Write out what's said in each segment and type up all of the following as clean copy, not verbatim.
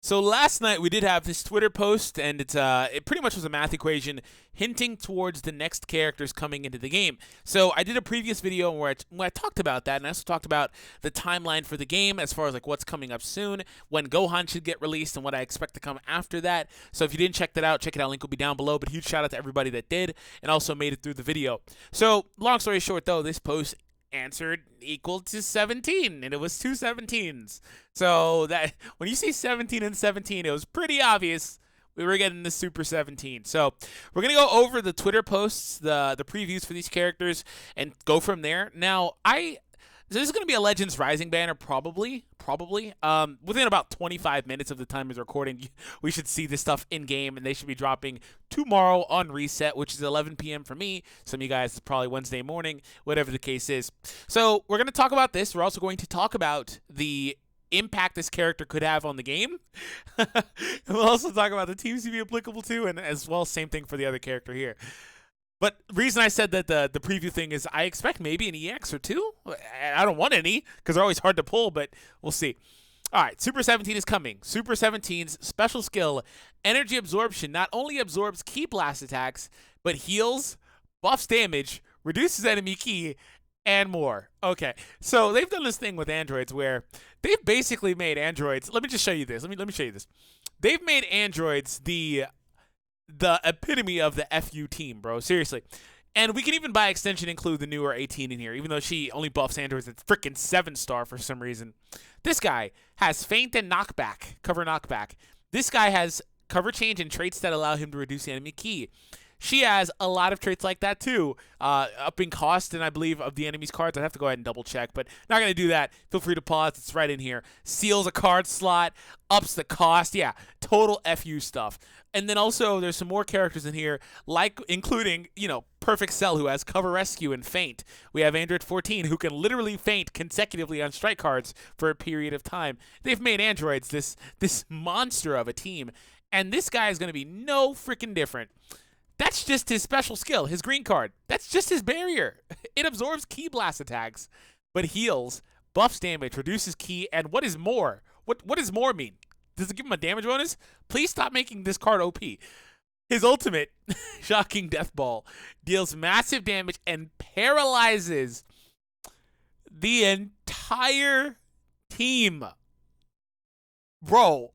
So last night we did have this Twitter post, and it pretty much was a math equation hinting towards the next characters coming into the game. So I did a previous video where I talked about that, and I also talked about the timeline for the game as far as like what's coming up soon, when Gohan should get released, and what I expect to come after that. So if you didn't check that out, check it out. Link will be down below. But huge shout out to everybody that did and also made it through the video. So long story short, though, this post answered equal to 17, and it was two 17s. So that when you see 17 and 17, it was pretty obvious we were getting the Super 17. So we're gonna go over the Twitter posts, the previews for these characters, and go from there. Now so this is going to be a Legends Rising banner, probably. Within about 25 minutes of the time of recording, we should see this stuff in-game, and they should be dropping tomorrow on Reset, which is 11 p.m. for me. Some of you guys, it's probably Wednesday morning, whatever the case is. So we're going to talk about this. We're also going to talk about the impact this character could have on the game. We'll also talk about the teams he'd be applicable to, and as well, same thing for the other character here. But the reason I said that the preview thing is I expect maybe an EX or two. I don't want any because they're always hard to pull, but we'll see. All right, Super 17 is coming. Super 17's special skill, Energy Absorption, not only absorbs Ki Blast attacks, but heals, buffs damage, reduces enemy Ki, and more. Okay, so they've done this thing with androids where they've basically made androids. Let me just show you this. Let me show you this. They've made androids the epitome of the FU team, bro. Seriously. And we can even, by extension, include the newer 18 in here, even though she only buffs androids at freaking 7-star for some reason. This guy has feint and knockback, cover knockback. This guy has cover change and traits that allow him to reduce the enemy Ki. She has a lot of traits like that too, upping cost, and I believe of the enemy's cards. I'd have to go ahead and double check, but not going to do that. Feel free to pause. It's right in here. Seals a card slot, ups the cost. Yeah, total FU stuff. And then also there's some more characters in here, like including, Perfect Cell, who has cover rescue and feint. We have Android 14, who can literally feint consecutively on strike cards for a period of time. They've made androids this monster of a team, and this guy is going to be no freaking different. That's just his special skill, his green card. That's just his barrier. It absorbs Ki Blast attacks, but heals, buffs damage, reduces Ki, and what is more? What does more mean? Does it give him a damage bonus? Please stop making this card OP. His ultimate, Shocking Death Ball, deals massive damage and paralyzes the entire team. Bro.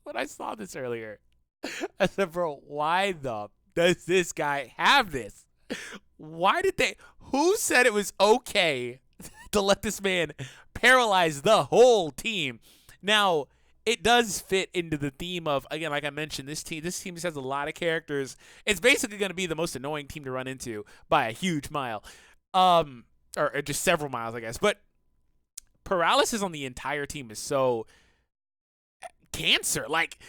When I saw this earlier, I said, bro, why does this guy have this? Why did who said it was okay to let this man paralyze the whole team? Now, it does fit into the theme of, again, like I mentioned, this team just has a lot of characters. It's basically going to be the most annoying team to run into by a huge mile. Or just several miles, I guess. But paralysis on the entire team is so cancer. Like,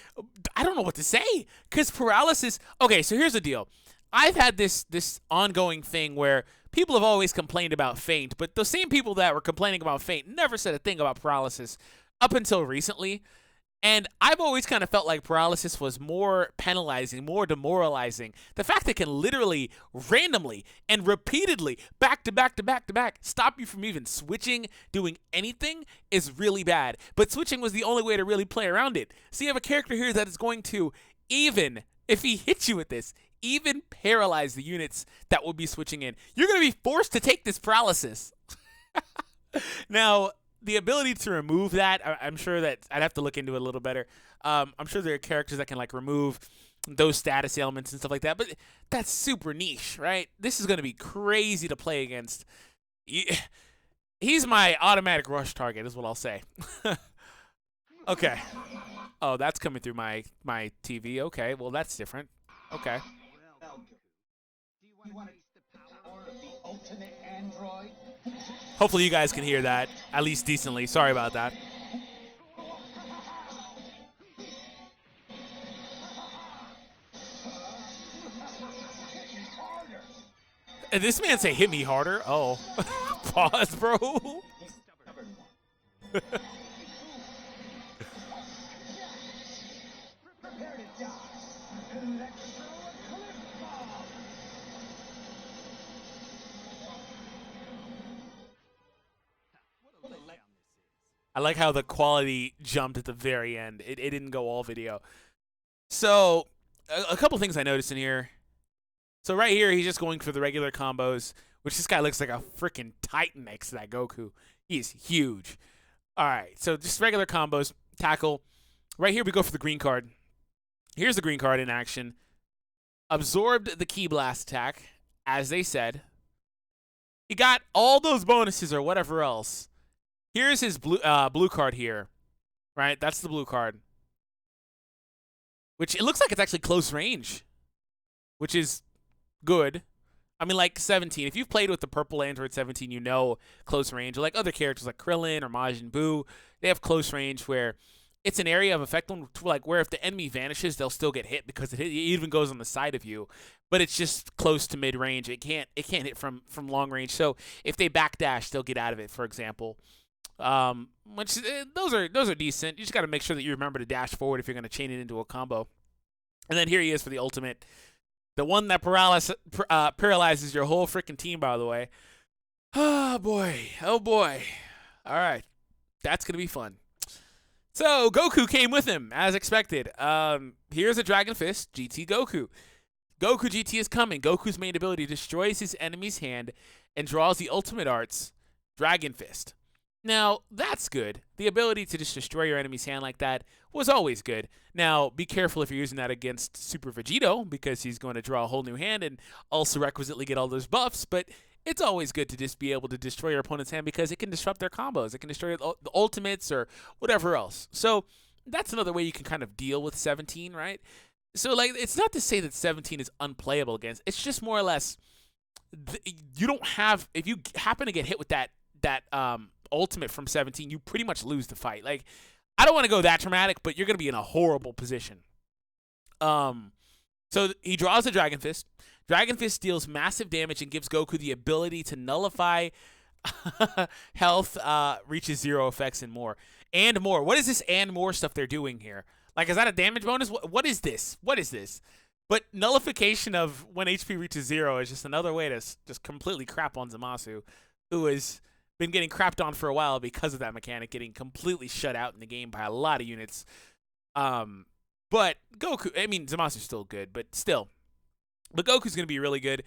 I don't know what to say, because paralysis. Okay, so here's the deal. I've had this ongoing thing where people have always complained about feint, but the same people that were complaining about feint never said a thing about paralysis up until recently. And I've always kind of felt like paralysis was more penalizing, more demoralizing. The fact that it can literally, randomly, and repeatedly, back to back to back to back, stop you from even switching, doing anything, is really bad. But switching was the only way to really play around it. So you have a character here that is going to, even if he hits you with this, even paralyze the units that will be switching in. You're going to be forced to take this paralysis. Now, the ability to remove that, I'm sure that I'd have to look into it a little better. I'm sure there are characters that can like remove those status ailments and stuff like that, but that's super niche, right? This is going to be crazy to play against. He's my automatic rush target, is what I'll say. Okay. Oh, that's coming through my TV. Okay, well, that's different. Okay. Hopefully you guys can hear that at least decently. Sorry about that. And this man say hit me harder? Oh. Pause, bro. I like how the quality jumped at the very end. It didn't go all video. So a couple things I noticed in here. So right here, he's just going for the regular combos, which this guy looks like a freaking titan next to that Goku. He's huge. All right, so just regular combos, tackle. Right here, we go for the green card. Here's the green card in action. Absorbed the Ki Blast attack, as they said. He got all those bonuses or whatever else. Here's his blue card here, right? That's the blue card. Which it looks like it's actually close range, which is good. I mean, like 17. If you've played with the purple Android 17, you know close range. Or like other characters like Krillin or Majin Buu, they have close range where it's an area of effect like where if the enemy vanishes, they'll still get hit because it even goes on the side of you. But it's just close to mid range. It can't hit from long range. So if they backdash, they'll get out of it. For example, which those are decent. You just got to make sure that you remember to dash forward if you're going to chain it into a combo. And then here he is for the ultimate. The one that paralyzes your whole freaking team, by the way. Oh, boy. Oh, boy. All right. That's going to be fun. So, Goku came with him, as expected. Here's a Dragon Fist, GT Goku. Goku GT is coming. Goku's main ability destroys his enemy's hand and draws the ultimate arts, Dragon Fist. Now, that's good. The ability to just destroy your enemy's hand like that was always good. Now, be careful if you're using that against Super Vegito, because he's going to draw a whole new hand and also requisitely get all those buffs, but it's always good to just be able to destroy your opponent's hand because it can disrupt their combos. It can destroy the ultimates or whatever else. So, that's another way you can kind of deal with 17, right? So, like, it's not to say that 17 is unplayable against. It's just more or less, you don't have, if you happen to get hit with that ultimate from 17, you pretty much lose the fight. Like, I don't want to go that dramatic, but you're going to be in a horrible position. So he draws a Dragon Fist. Dragon Fist deals massive damage and gives Goku the ability to nullify health, reaches 0 effects, and more. And more. What is this and more stuff they're doing here? Like, is that a damage bonus? What is this? What is this? But nullification of when HP reaches 0 is just another way to just completely crap on Zamasu, who has been getting crapped on for a while because of that mechanic, getting completely shut out in the game by a lot of units. But Goku, I mean, Zamasu's still good, but still. But Goku's going to be really good.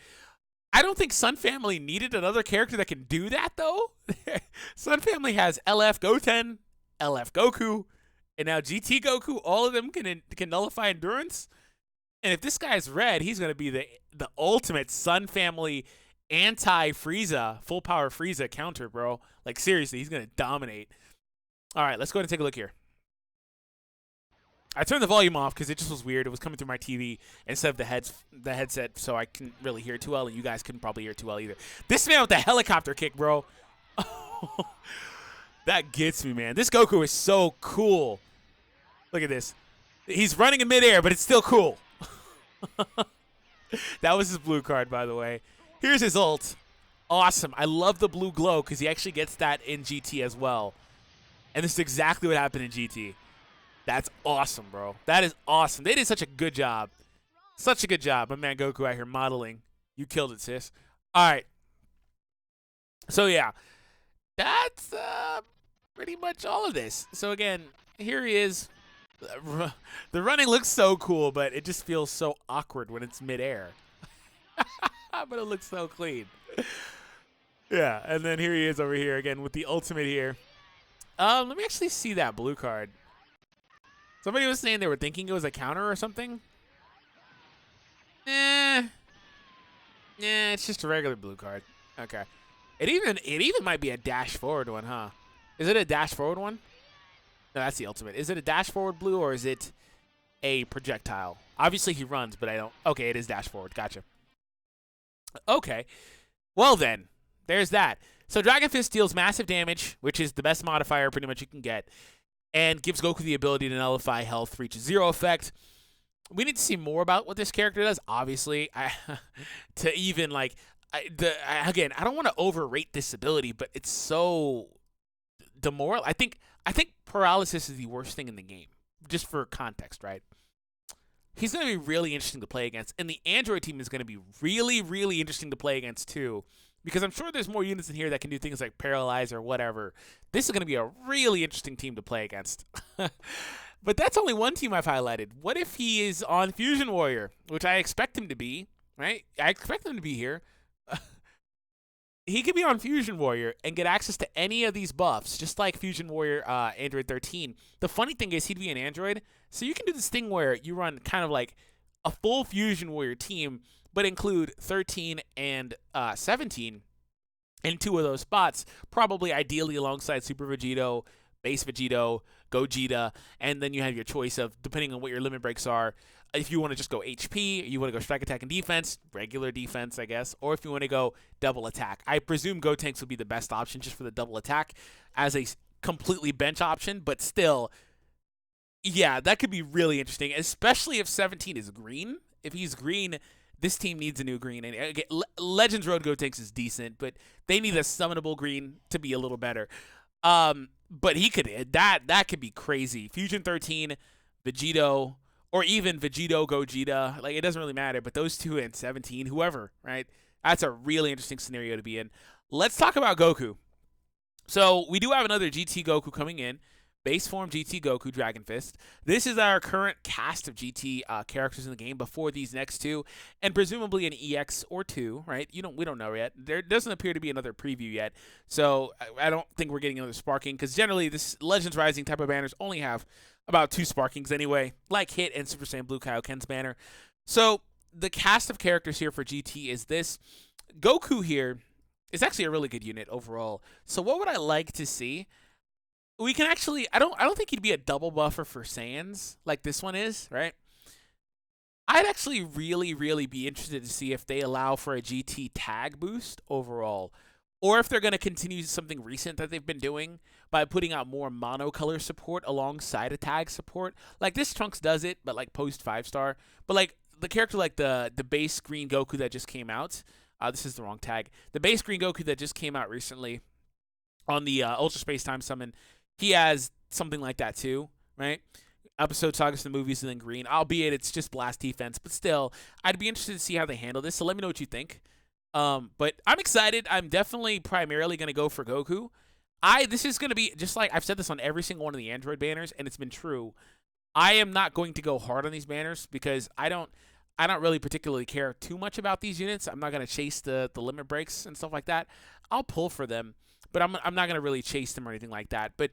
I don't think Sun Family needed another character that can do that, though. Sun Family has LF Goten, LF Goku, and now GT Goku. All of them can nullify endurance. And if this guy's red, he's going to be the ultimate Sun Family anti-Frieza, full power Frieza counter, bro. Like, seriously, he's going to dominate. All right, let's go ahead and take a look here. I turned the volume off because it just was weird. It was coming through my TV instead of the headset, so I couldn't really hear it too well, and you guys couldn't probably hear it too well either. This man with the helicopter kick, bro. That gets me, man. This Goku is so cool. Look at this. He's running in midair, but it's still cool. That was his blue card, by the way. Here's his ult. Awesome. I love the blue glow because he actually gets that in GT as well. And this is exactly what happened in GT. That's awesome, bro. That is awesome. They did such a good job. Such a good job. My man Goku out here modeling. You killed it, sis. All right. So, yeah. That's pretty much all of this. So, again, here he is. The running looks so cool, but it just feels so awkward when it's midair. But it looks so clean. Yeah, and then here he is over here again with the ultimate here. Let me actually see that blue card. Somebody was saying they were thinking it was a counter or something. It's just a regular blue card. Okay. It even might be a dash forward one, huh? Is it a dash forward one? No, that's the ultimate. Is it a dash forward blue or is it a projectile? Obviously he runs, but I don't. Okay, it is dash forward. Gotcha. Okay. Well then, there's that. So Dragon Fist deals massive damage, which is the best modifier pretty much you can get, and gives Goku the ability to nullify health, reaches 0 effect. We need to see more about what this character does, obviously. To even, like, again, I don't want to overrate this ability, but it's so demoralizing. I think paralysis is the worst thing in the game, just for context, right? He's going to be really interesting to play against, and the Android team is going to be really, really interesting to play against, too, because I'm sure there's more units in here that can do things like paralyze or whatever. This is going to be a really interesting team to play against. But that's only one team I've highlighted. What if he is on Fusion Warrior, which I expect him to be, right? I expect him to be here. He could be on Fusion Warrior and get access to any of these buffs, just like Fusion Warrior Android 13. The funny thing is he'd be an Android, so you can do this thing where you run kind of like a full Fusion Warrior team, but include 13 and 17 in 2 of those spots, probably ideally alongside Super Vegito, Base Vegito, Gogeta, and then you have your choice of, depending on what your limit breaks are, if you want to just go HP, you want to go strike, attack, and defense, regular defense, I guess, or if you want to go double attack. I presume Gotenks would be the best option just for the double attack as a completely bench option, but still, yeah, that could be really interesting, especially if 17 is green. If he's green, this team needs a new green. And again, Legends Road Gotenks is decent, but they need a summonable green to be a little better. But he could, that could be crazy. Fusion 13, Vegito, or even Vegito, Gogeta, like it doesn't really matter, but those 2 and 17, whoever, right? That's a really interesting scenario to be in. Let's talk about Goku. So we do have another GT Goku coming in. Base form GT Goku Dragon Fist. This is our current cast of GT characters in the game before these next 2, and presumably an EX or 2, right? We don't know yet. There doesn't appear to be another preview yet, so I don't think we're getting another sparking, because generally this Legends Rising type of banners only have about 2 sparkings anyway, like Hit and Super Saiyan Blue Kaioken's banner. So the cast of characters here for GT is this. Goku here is actually a really good unit overall. So what would I like to see? We can actually, I don't think he'd be a double buffer for Saiyans like this one is, right? I'd actually really be interested to see if they allow for a GT tag boost overall, or if they're going to continue something recent that they've been doing by putting out more monocolor support alongside a tag support. Like this Trunks does it, but like post 5-star. But like the character like the base green Goku that just came out, this is the wrong tag. The base green Goku that just came out recently on the Ultra Space Time Summon, he has something like that too, right? Episode Sagas in the movies and then green, albeit it's just blast defense, but still, I'd be interested to see how they handle this, so let me know what you think. But I'm excited. I'm definitely primarily going to go for Goku. This is going to be, just like I've said this on every single one of the Android banners, and it's been true. I am not going to go hard on these banners because I don't really particularly care too much about these units. I'm not going to chase the limit breaks and stuff like that. I'll pull for them, but I'm not going to really chase them or anything like that. But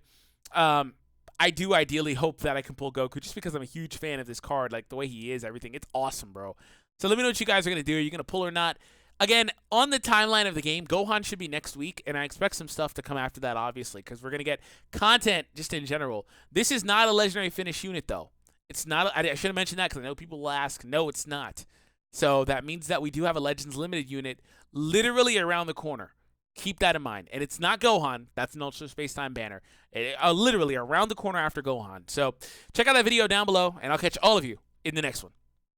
I do ideally hope that I can pull Goku just because I'm a huge fan of this card. Like, the way he is, everything. It's awesome, bro. So let me know what you guys are going to do. Are you going to pull or not? Again, on the timeline of the game, Gohan should be next week, and I expect some stuff to come after that, obviously, because we're going to get content just in general. This is not a Legendary Finish unit, though. It's not. I should have mentioned that because I know people will ask. No, it's not. So that means that we do have a Legends Limited unit literally around the corner. Keep that in mind. And it's not Gohan. That's an Ultra Space Time banner. Literally around the corner after Gohan. So check out that video down below, and I'll catch all of you in the next one.